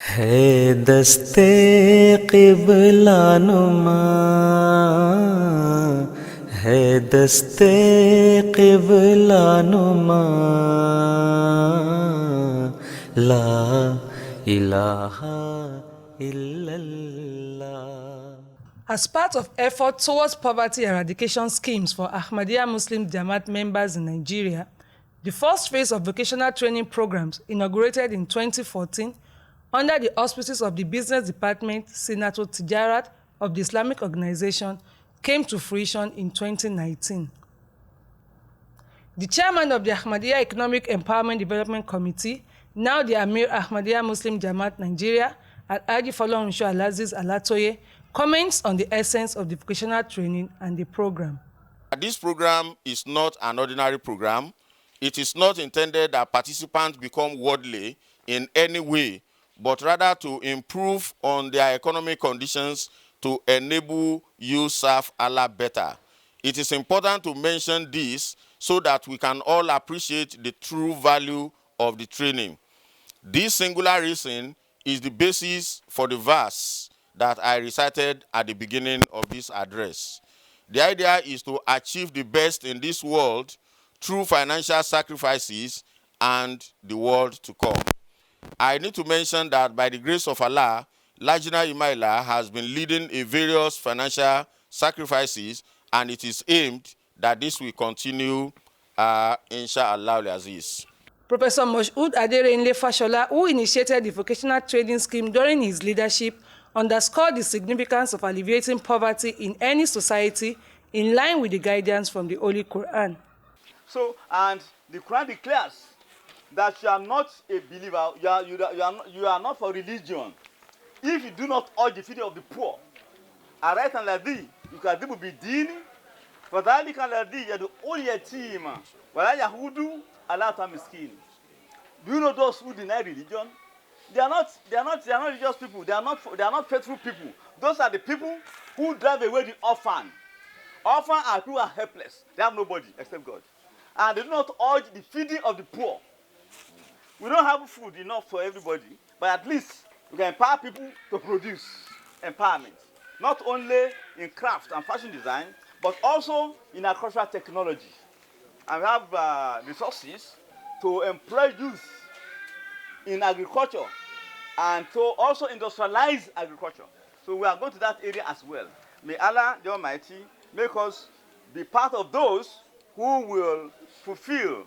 है दस्ते क़िबला नुमा, है दस्ते क़िबला नुमा, ला इलाहा इल्लल्लाह. As part of efforts towards poverty eradication schemes for Ahmadiyya Muslim JAMA'AT members in Nigeria, the first phase of vocational training programs inaugurated in 2014 under the auspices of the Business Department Sinato Tijarat of the Islamic Organization came to fruition in 2019. The chairman of the Ahmadiyya Economic Empowerment Development Committee, now the Amir Ahmadiyya Muslim Jamaat Nigeria, Al-Adi Folorunsho Alaziz Alatoye, comments on the essence of the vocational training and the program. This program is not an ordinary program. It is not intended that participants become worldly in any way, but rather to improve on their economic conditions to enable you serve Allah better. It is important to mention this so that we can all appreciate the true value of the training. This singular reason is the basis for the verse that I recited at the beginning of this address. The idea is to achieve the best in this world through financial sacrifices and the world to come. I need to mention that by the grace of Allah, Lajna Imaila has been leading a various financial sacrifices, and it is aimed that this will continue, inshallah al-Aziz. Professor Moshood Aderenle Fashola, who initiated the vocational training scheme during his leadership, underscored the significance of alleviating poverty in any society in line with the guidance from the Holy Quran. So, and the Quran declares that you are not a believer, you are not for religion if you do not urge the feeding of the poor. Alright, and ladhi, you can do bidini, for that you can ladhi, you are the only team. Wala Yahudu, Allah miskin. Do you know those who deny religion? They are not religious people. They are not faithful people. Those are the people who drive away the orphan. Orphans are people who are helpless. They have nobody except God. And they do not urge the feeding of the poor. We don't have food enough for everybody, but at least we can empower people to produce empowerment. Not only in craft and fashion design, but also in agricultural technology. And we have resources to employ youth in agriculture and to also industrialize agriculture. So we are going to that area as well. May Allah the Almighty make us be part of those who will fulfill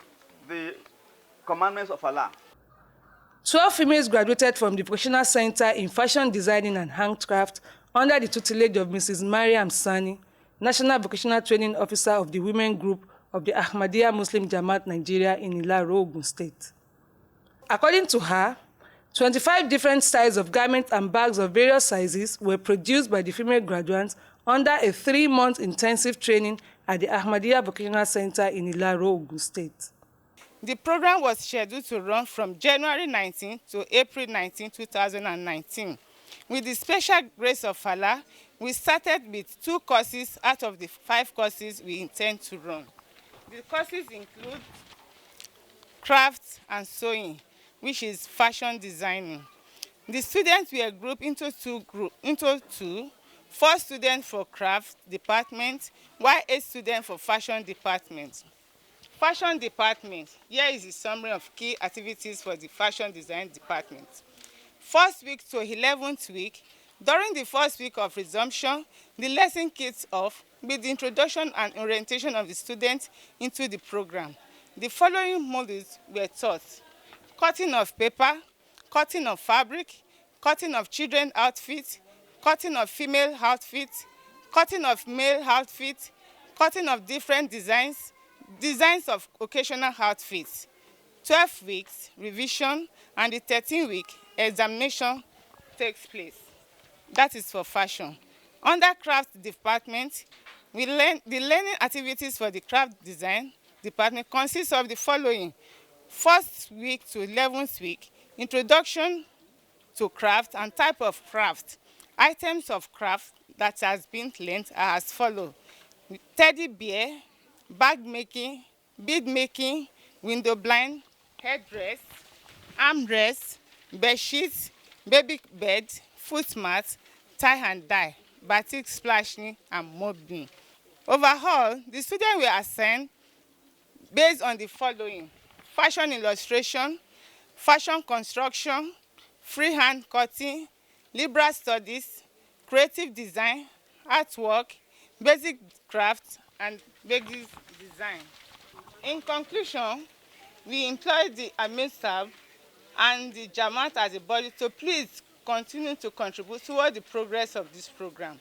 the commandments of Allah. 12 females graduated from the Vocational Center in Fashion Designing and Handcraft under the tutelage of Mrs. Mariam Sani, National Vocational Training Officer of the Women Group of the Ahmadiyya Muslim Jamaat Nigeria in Ilaro, Ogun State. According to her, 25 different styles of garments and bags of various sizes were produced by the female graduates under a 3-month intensive training at the Ahmadiyya Vocational Center in Ilaro, Ogun State. The program was scheduled to run from January 19 to April 19, 2019. With the special grace of Allah, we started with 2 courses out of the 5 courses we intend to run. The courses include craft and sewing, which is fashion designing. The students were grouped into two, 4 students for craft department, while 8 students for fashion department. Fashion department, here is a summary of key activities for the fashion design department. First week to 11th week, during the first week of resumption, the lesson kicks off with the introduction and orientation of the students into the program. The following modules were taught: cutting of paper, cutting of fabric, cutting of children outfits, cutting of female outfits, cutting of male outfits, cutting of different designs, designs of occasional outfits. 12 weeks revision and the 13th-week examination takes place. That is for fashion. Under craft department, the learning activities for the craft design department consists of the following: first week to 11th week, introduction to craft and type of craft. Items of craft that has been learned are as follows: teddy bear, bag making, bead making, window blind, headdress, armrest, bed sheets, baby bed, foot mat, tie and dye, batik splashing and mobbing. Overall, the students were assigned based on the following: fashion illustration, fashion construction, freehand cutting, liberal studies, creative design, artwork, basic craft, and basic design. In conclusion, we employ the AMISAB and the JAMA'AT as a body to please continue to contribute toward the progress of this program,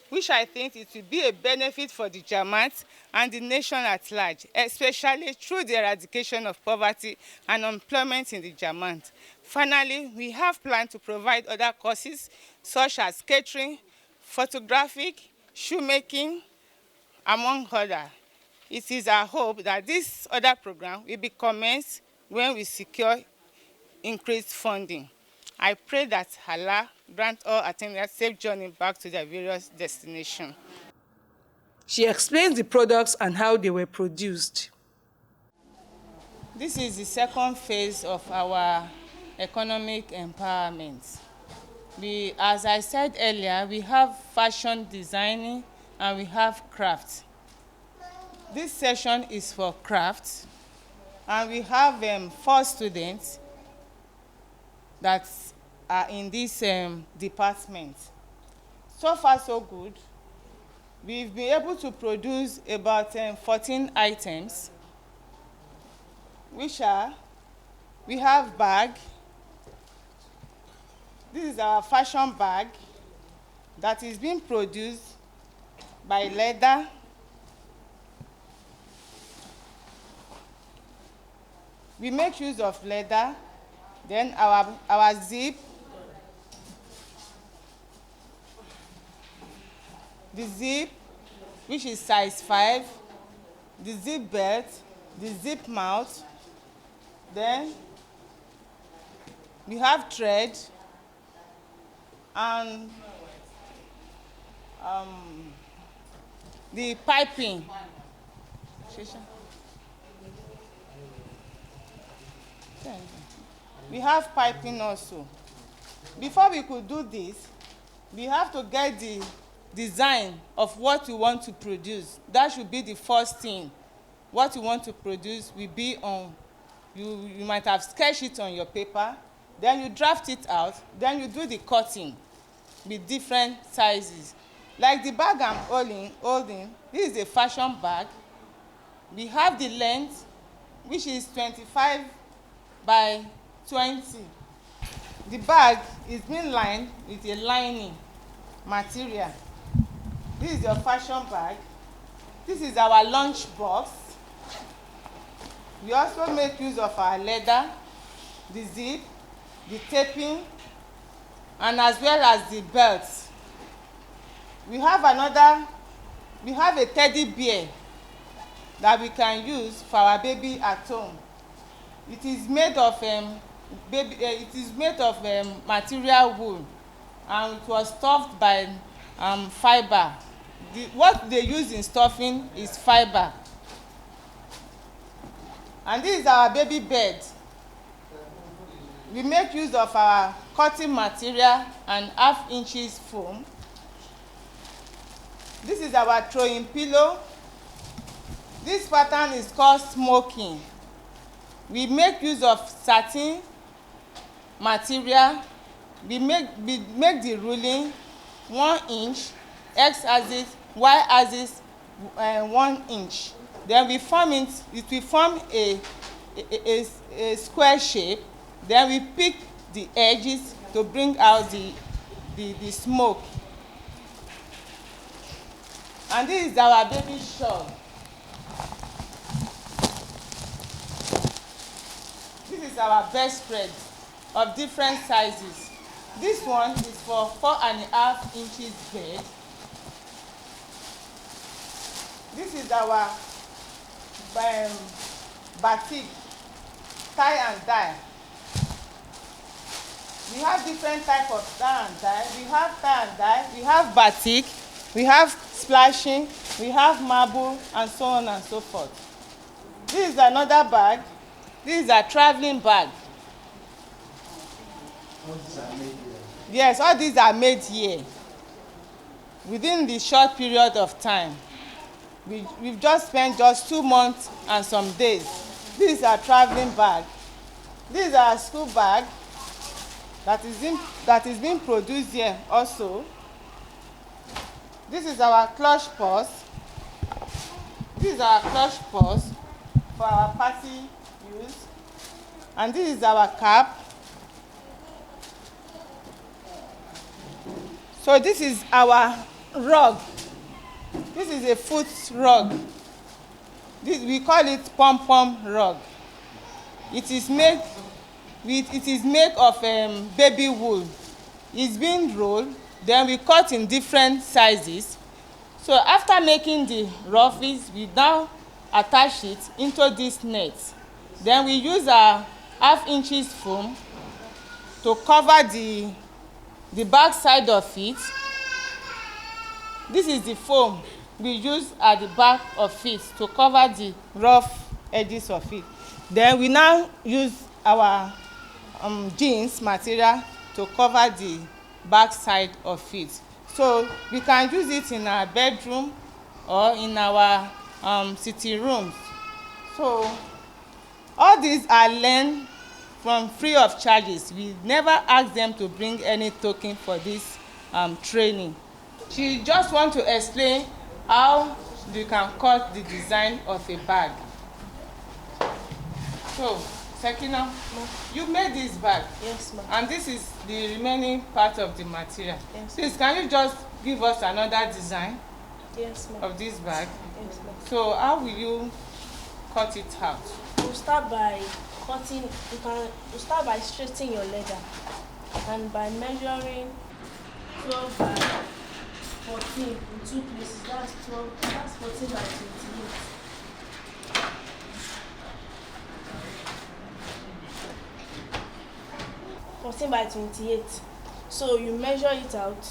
which I think it will be a benefit for the JAMA'AT and the nation at large, especially through the eradication of poverty and unemployment in the JAMA'AT. Finally, we have planned to provide other courses such as catering, photographic, shoemaking, among others. It is our hope that this other program will be commenced when we secure increased funding. I pray that Allah grant all attendants safe journey back to their various destinations. She explains the products and how they were produced. This is the second phase of our economic empowerment. As I said earlier, we have fashion designing and we have craft. This session is for craft, and we have 4 students that are in this department. So far, so good. We've been able to produce about 14 items, which are, we have bag. This is our fashion bag that is being produced by leather. We make use of leather, then our zip, the zip, which is size 5, the zip belt, the zip mouth, then we have thread, and the piping. We have piping also. Before we could do this, we have to get the design of what we want to produce. That should be the first thing. What you want to produce will be on, you might have sketched it on your paper, then you draft it out, then you do the cutting with different sizes. Like the bag I'm holding, this is a fashion bag. We have the length, which is 25 by 20. The bag is being lined with a lining material. This is your fashion bag. This is our lunch box. We also make use of our leather, the zip, the taping, and as well as the belts. We have a teddy bear that we can use for our baby at home. It is made of material wool, and it was stuffed by fiber. What they use in stuffing is fiber. And this is our baby bed. We make use of our cotton material and 1/2 inches foam. This is our throwing pillow. This pattern is called smoking. We make use of satin material. We make the ruling 1 inch, x-axis, y-axis 1 inch. Then we form it will form a square shape. Then we pick the edges to bring out the smoke. And this is our baby shawl. This is our bedspread of different sizes. This one is for 4.5 inches bed. This is our batik, tie and dye. We have different types of tie and dye. We have tie and dye, we have batik, we have splashing, we have marble, and so on and so forth. This is another bag. This is a traveling bag. Yes, all these are made here within the short period of time. We've just spent just 2 months and some days. This is our traveling bag. This is our school bag that is being produced here also. This is our clutch purse. This is our clutch purse for our party use. And this is our cap. So this is our rug. This is a foot rug. We call it pom-pom rug. It is made of baby wool. It's been rolled, then we cut in different sizes. So after making the roughies, we now attach it into this net. Then we use our 1/2 inches foam to cover the back side of it. This is the foam we use at the back of it to cover the rough edges of it. Then we now use our jeans material to cover the back side of it. So we can use it in our bedroom or in our sitting rooms. So all these are learned from free of charges. We never ask them to bring any token for this training. She just want to explain how you can cut the design of a bag. So, Sekina, you made this bag. Yes, ma'am. And this is the remaining part of the material. Yes. Please, can you just give us another design Yes, ma'am. of this bag? Yes, ma'am. So, how will you cut it out? We'll start by cutting. You start by straightening your leather, and by measuring 12 by 14 in 2 places. That's 12. That's 14 by 28. By 28. So you measure it out.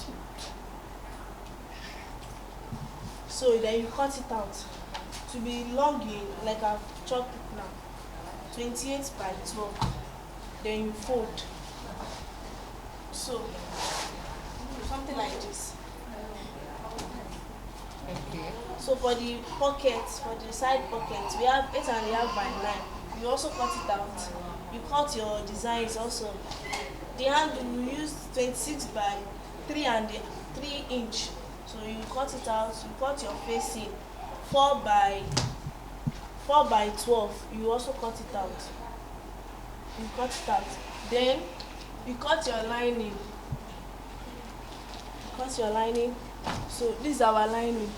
So then you cut it out to be long in, like I've chopped it now. 28 by 12. Then you fold. So something like this. Okay. So for the pockets, for the side pockets, we have 8.5 by 9. You also cut it out. You cut your designs also. The handle you use 26 by 3 inch. So you cut it out. You cut your facing 4 by 12. You also cut it out. You cut it out. Then you cut your lining. Cut your lining. So this is our lining.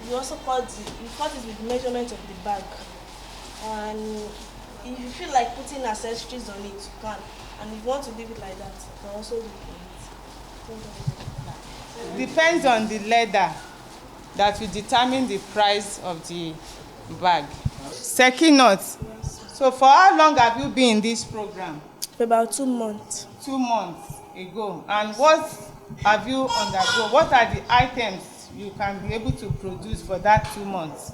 You also cut it with measurement of the bag. And if you feel like putting accessories on it, you can. And if you want to leave it like that, you can also leave it. Depends on the leather that will determine the price of the bag. Sekinot. So for how long have you been in this program? For about 2 months. 2 months ago. And what have you undergone? What are the items you can be able to produce for that 2 months?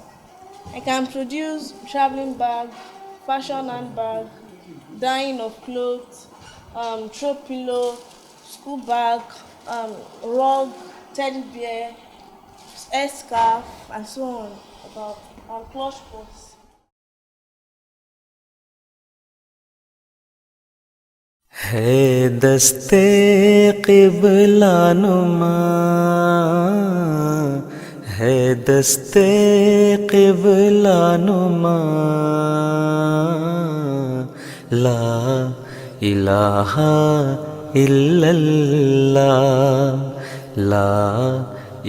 I can produce traveling bag, fashion handbag, dyeing of clothes, throw pillow, school bag, rug, teddy bear, hair scarf, and so on. About clutch purse. है दस्ते क़िबला नुमा है दस्ते क़िबला नुमा ला इलाहा इल्लल्लाह ला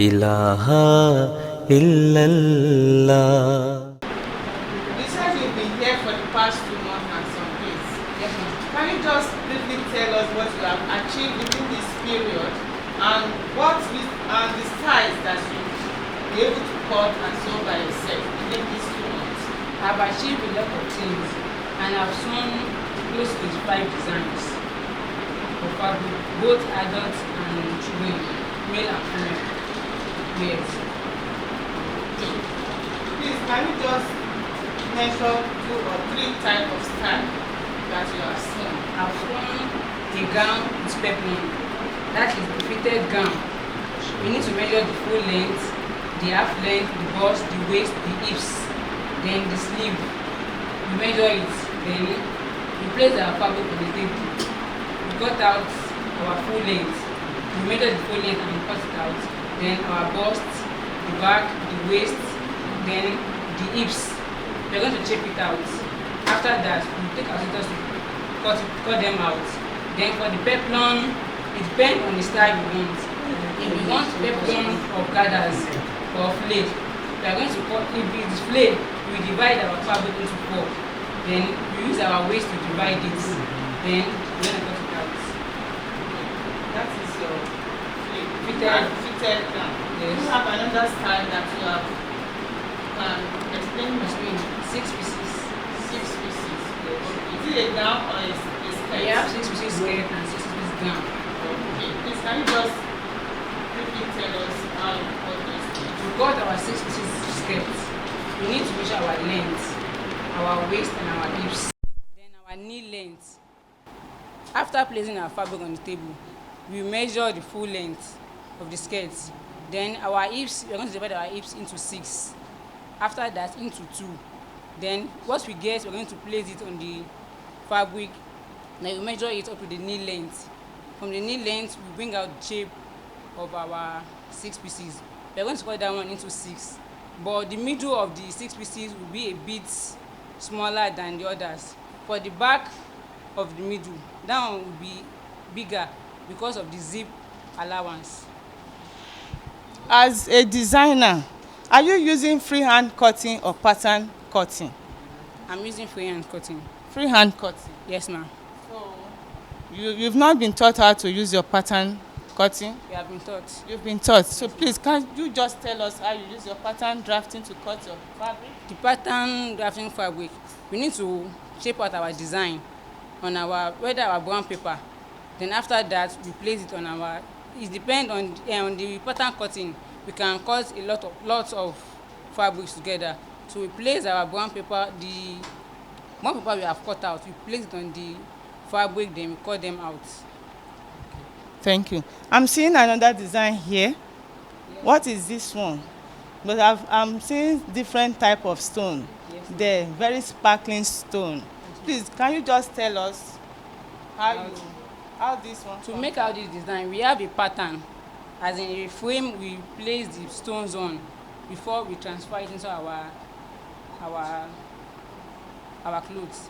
इलाहा इल्लल्लाह. You said you've been here for the past 2 months and some days. Yes, ma'am. Can you just briefly tell us what you have achieved within this period and and the size that you'll be able to cut and sew by yourself within these 2 months? I've achieved a lot of things and I've sewn close to 5 designs for fabric, both adults and children, male and female. Yes. Please, can you just mention 2 or 3 types of style that you have sewn? I've sewn a gown with peplum, That is the fitted gown. We need to measure the full length, the half length, the bust, the waist, the hips, then the sleeve. We measure it, then we place our fabric on the table. We cut out our full length. We measure the full length and we cut it out. Then our bust, the back, the waist, then the hips. We're going to shape it out. After that, we take our scissors to cut them out. Then for the peplum, it depends on the style we want. If we want peplum of gathers or flail, we are going to cut. If it is flail, we divide our fabric into 4. Then we use our waist to divide it. Then we're going to cut it out. That is your Fitted gown. Yes. You have another style that you have explain between 6 pieces. 6 pieces. Yes. Is it a gown or a skirt? We have 6 pieces skirt and 6 pieces gown. Okay. Please can you just quickly tell us how you cut this? To cut our 6 pieces skirt, we need to measure our length, our waist and our hips, then our knee length. After placing our fabric on the table, we measure the full length of the skirt. Then our hips, we are going to divide our hips into 6. After that, into 2. Then once we get, we're going to place it on the fabric. Then we measure it up to the knee length. From the knee length, we bring out the shape of our 6 pieces. We're going to cut that one into 6. But the middle of the 6 pieces will be a bit smaller than the others. For the back of the middle, that one will be bigger because of the zip allowance. As a designer, are you using freehand cutting or pattern cutting? I'm using freehand cutting. Freehand cutting. Yes, ma'am. So you've not been taught how to use your pattern cutting? We have been taught. You've been taught. So please, can you just tell us how you use your pattern drafting to cut your fabric? The pattern drafting fabric, we need to shape out our design on our brown paper. Then after that, we place it on our. It depends on the pattern cutting. We can cut lots of fabrics together. So we place our brown paper, the brown paper we have cut out, we place it on the fabric, then we cut them out. Thank you. I'm seeing another design here. Yes. What is this one? But I'm seeing different type of stone. Yes. There, very sparkling stone. Please, can you just tell us how this one? To make out this design, we have a pattern. As in a frame, we place the stones on before we transfer it into our clothes.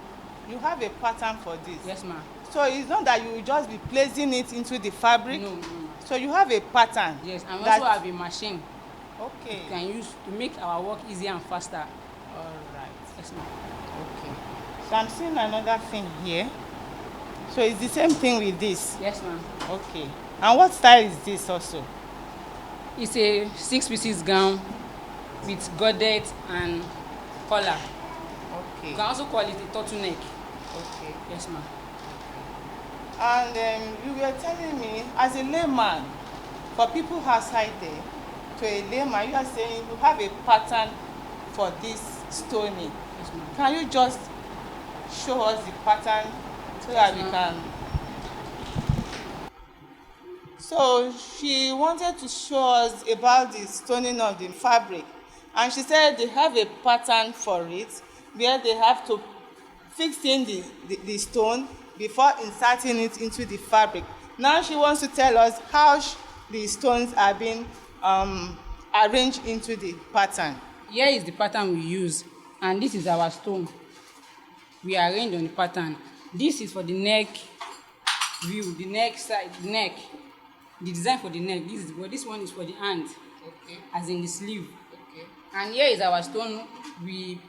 You have a pattern for this? Yes, ma'am. So it's not that you will just be placing it into the fabric? No. So you have a pattern? Yes, and we also have a machine. Okay. We can use to make our work easier and faster. All right. Yes, ma'am. Okay. So I'm seeing another thing here. So it's the same thing with this? Yes, ma'am. Okay. And what style is this also? It's a 6 pieces gown with godet and collar. Okay. You can also call it a turtleneck. Okay. Yes, ma'am. And you were telling me, as a layman, for people outside there, to a layman, you are saying you have a pattern for this stoning. Yes, ma'am. Can you just show us the pattern so that we can? So she wanted to show us about the stoning of the fabric, and she said they have a pattern for it where they have to fix in the stone before inserting it into the fabric. Now she wants to tell us how the stones are being arranged into the pattern. Here is the pattern we use, and this is our stone. We arrange on the pattern. This is for the neck view, the neck side, the neck. The design for the neck. This one is for the hand. Okay. As in the sleeve. Okay. And here is our stone we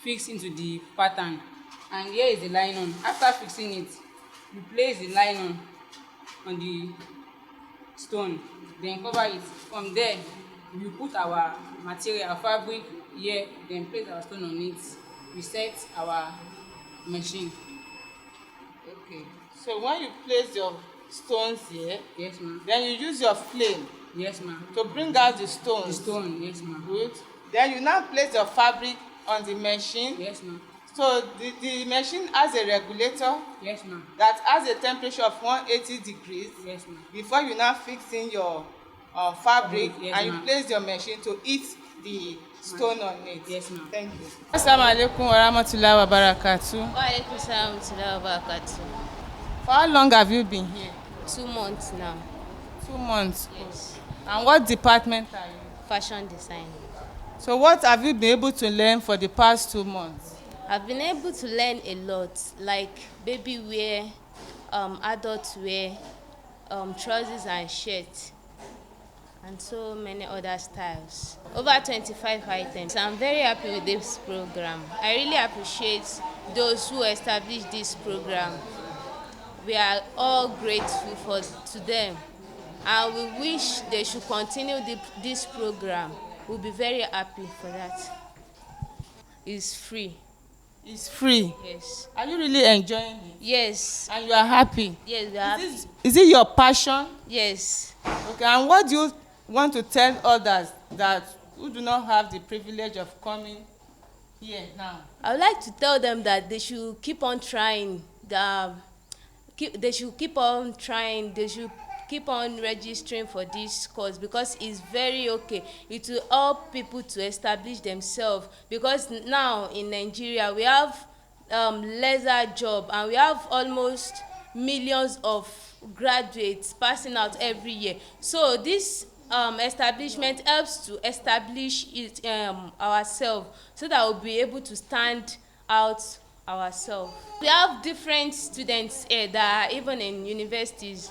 fix into the pattern. And here is the nylon. After fixing it, we place the nylon on the stone, then cover it. From there, we put our material, our fabric here, then place our stone on it. We set our machine. Okay. So when you place your stones here, yes, ma'am, then you use your flame, yes, ma'am, to bring out the stones. The stone, yes, ma'am. Good. Then you now place your fabric on the machine. Yes, ma'am. So the machine has a regulator Yes, ma'am. that has a temperature of 180 degrees. Yes, ma'am. Before you now fix in your fabric, Yes, and you ma'am. place your machine to hit the stone on it. Yes, ma'am. Thank you. Assalamu alaikum warahmatullahi wabarakatuh. Wa alaikum salam wa rahmatullahi wa barakatuh. For how long have you been here? 2 months now. 2 months. Yes. And what department are you? Fashion design. So what have you been able to learn for the past 2 months? I've been able to learn a lot, like baby wear, adult wear, trousers and shirts, and so many other styles. Over 25 items. I'm very happy with this program. I really appreciate those who established this program. We are all grateful to them, and we wish they should continue this program. We'll be very happy for that. It's free. It's free. Yes. Are you really enjoying it? Yes. And you are happy? Yes, we are happy. Is it your passion? Yes. Okay, and what do you want to tell others that who do not have the privilege of coming here now? I would like to tell them that they should keep on trying. They should keep on trying. They should keep on registering for this course, because it's very okay. It will help people to establish themselves, because now in Nigeria we have lesser job, and we have almost millions of graduates passing out every year. So this establishment helps to establish it ourselves, so that we'll be able to stand out ourselves. We have different students here that are even in universities.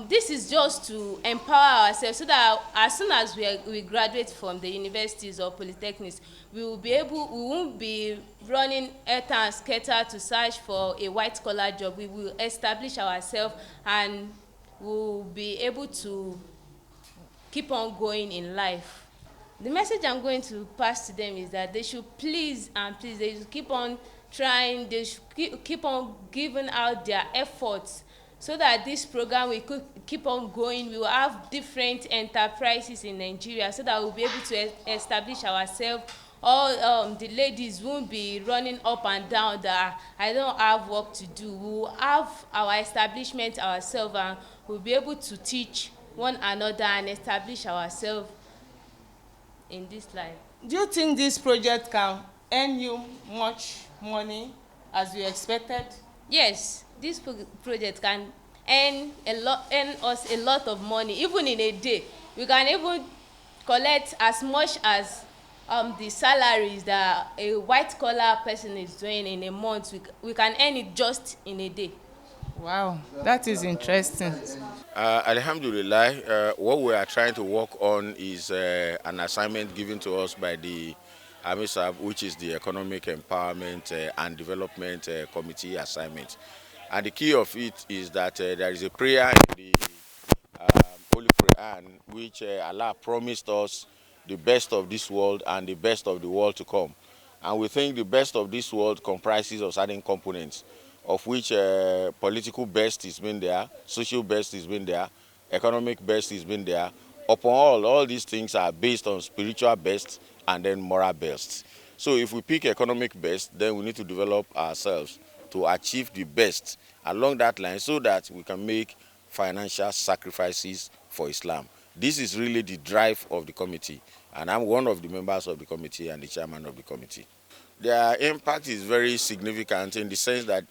This is just to empower ourselves, so that as soon as we graduate from the universities or polytechnics, we won't be running helter and skelter to search for a white collar job. We will establish ourselves, and we'll be able to keep on going in life. The message I'm going to pass to them is that they should please they should keep on trying. They should keep on giving out their efforts, so that this program will keep on going. We will have different enterprises in Nigeria, so that we'll be able to establish ourselves. All the ladies won't be running up and down that I don't have work to do. We will have our establishment ourselves, and we'll be able to teach one another and establish ourselves in this life. Do you think this project can earn you much money as you expected? Yes, this project can earn us a lot of money. Even in a day, we can even collect as much as the salaries that a white collar person is doing in a month. We can earn it just in a day. Wow, that is interesting. Alhamdulillah, what we are trying to work on is an assignment given to us by the AMISAB, which is the Economic Empowerment and Development Committee assignment. And the key of it is that there is a prayer in the Holy Quran, which Allah promised us the best of this world and the best of the world to come. And we think the best of this world comprises of certain components, of which political best is been there, social best is been there, economic best is been there. Upon all these things are based on spiritual best and then moral best. So if we pick economic best, then we need to develop ourselves to achieve the best along that line, so that we can make financial sacrifices for Islam. This is really the drive of the committee, and I'm one of the members of the committee and the chairman of the committee. Their impact is very significant in the sense that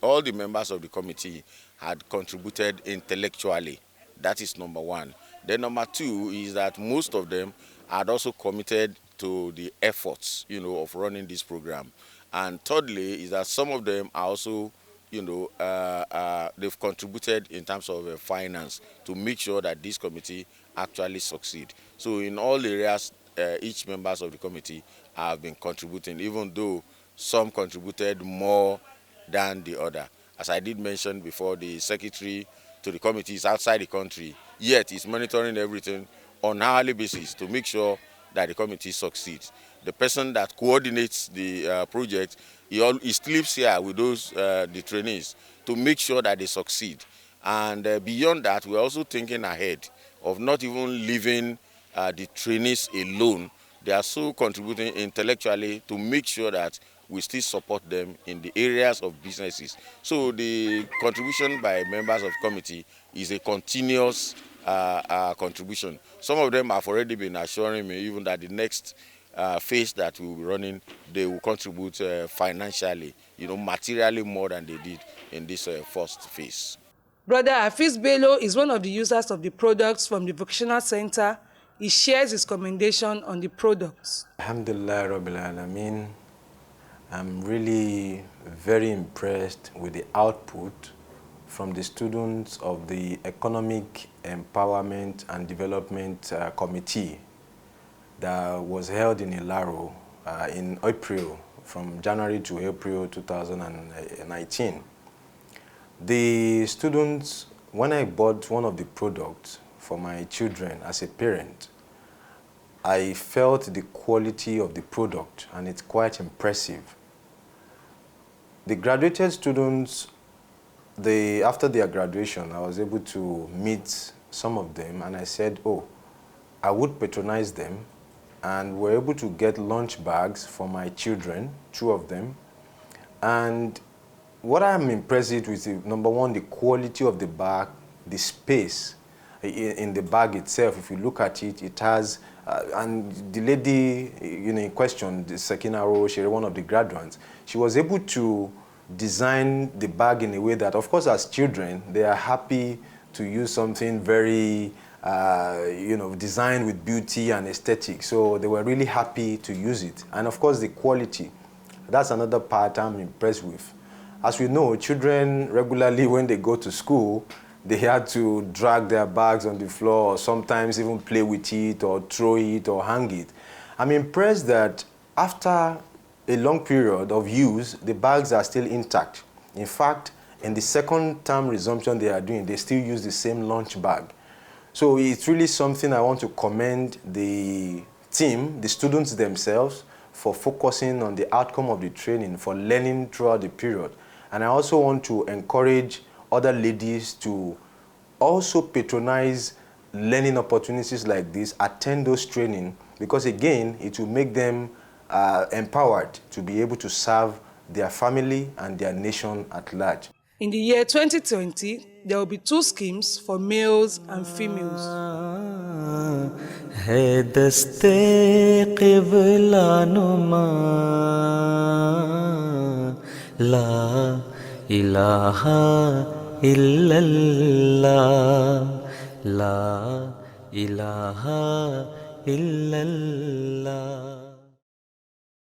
all the members of the committee had contributed intellectually. That is number one. Then number two is that most of them had also committed to the efforts, of running this program. And thirdly is that some of them are also, they've contributed in terms of finance to make sure that this committee actually succeed. So in all areas, each members of the committee have been contributing, even though some contributed more than the other. As I did mention before, the secretary to the committee is outside the country, yet is monitoring everything on an hourly basis to make sure that the committee succeeds. The person that coordinates the project, he sleeps here with those the trainees to make sure that they succeed. And beyond that, we're also thinking ahead of not even leaving the trainees alone. They are so contributing intellectually to make sure that we still support them in the areas of businesses. So the contribution by members of the committee is a continuous contribution. Some of them have already been assuring me even that the next phase that we'll be running, they will contribute financially, materially more than they did in this first phase. Brother Hafiz Bello is one of the users of the products from the vocational center. He shares his commendation on the products. Alhamdulillah Rabbil Alameen. I'm really very impressed with the output from the students of the Economic Empowerment and Development Committee that was held in Ilaro in April, from January to April 2019. The students, when I bought one of the products for my children as a parent, I felt the quality of the product, and it's quite impressive. The graduated students, after their graduation, I was able to meet some of them, and I said, oh, I would patronize them, and we're able to get lunch bags for my children, 2 of them. And what I'm impressed with is, number one, the quality of the bag, the space in the bag itself. If you look at it, it has, and the lady in question, the Sakina Roche, one of the graduates, she was able to design the bag in a way that, of course, as children, they are happy to use something very, designed with beauty and aesthetic. So they were really happy to use it. And of course, the quality, that's another part I'm impressed with. As we know, children regularly, when they go to school, they had to drag their bags on the floor, or sometimes even play with it, or throw it, or hang it. I'm impressed that after a long period of use, the bags are still intact. In fact, in the second term resumption they are doing, they still use the same lunch bag. So it's really something I want to commend the team, the students themselves, for focusing on the outcome of the training, for learning throughout the period. And I also want to encourage other ladies to also patronize learning opportunities like this, attend those training, because again, it will make them empowered to be able to serve their family and their nation at large. In the year 2020, there will be 2 schemes for males and females. है दस्ते क़िबला नुमा ला इलाहा इल्लल्लाह ला इलाहा इल्लल्लाह